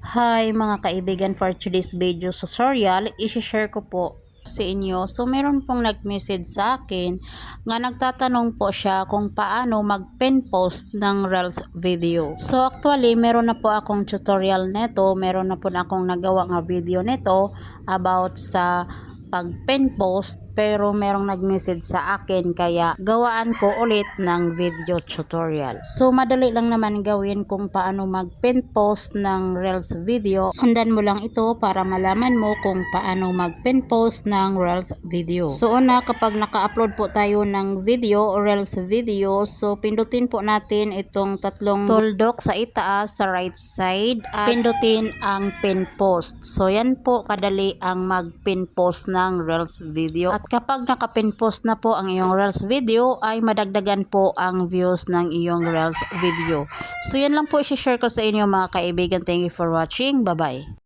Hi mga kaibigan, for today's video tutorial, isi-share ko po sa inyo. So meron pong nag-message sa akin nga nagtatanong po siya kung paano mag-pin post ng Reels video. So actually meron na po akong tutorial neto, meron na po akong nagawa nga video neto about sa pag-pin post, pero merong nag-message sa akin kaya gawaan ko ulit ng video tutorial. So madali lang naman gawin kung paano mag-pin post ng Reels video. Sundan mo lang ito para malaman mo kung paano mag-pin post ng Reels video. So una, kapag naka-upload po tayo ng video o Reels video, so pindutin po natin itong tatlong tuldok sa itaas sa right side at pindutin ang pin post. So yan po kadali ang mag-pin post ng Reels video. At kapag naka-pin post na po ang iyong Reels video, ay madagdagan po ang views ng iyong Reels video. So yan lang po i-share ko sa inyo mga kaibigan. Thank you for watching. Bye-bye.